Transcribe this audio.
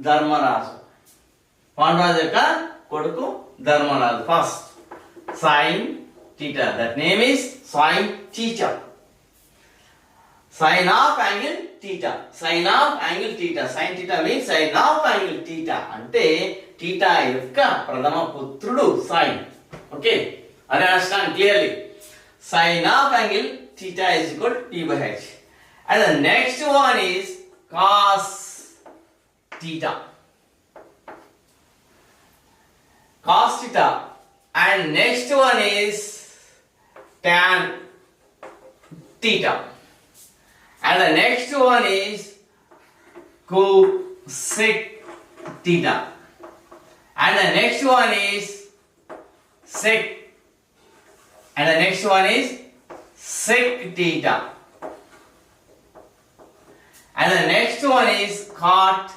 ధర్మరాజు. పాండురాజు యొక్క కొడుకు Dharmaraju. First sine theta, that name is sine theta. Sin of angle theta. Sin of angle theta. Sin theta means sin of angle theta. అంటే theta యొక్క ప్రథమ పుత్రుడు sin. Okay. Understand clearly. Sin of angle theta is equal to T by H. And the next one is cos theta. Cos theta. And next one is tan theta. And the next one is cosec theta. And the next one is sec. And the next one is sec theta. And the next one is cot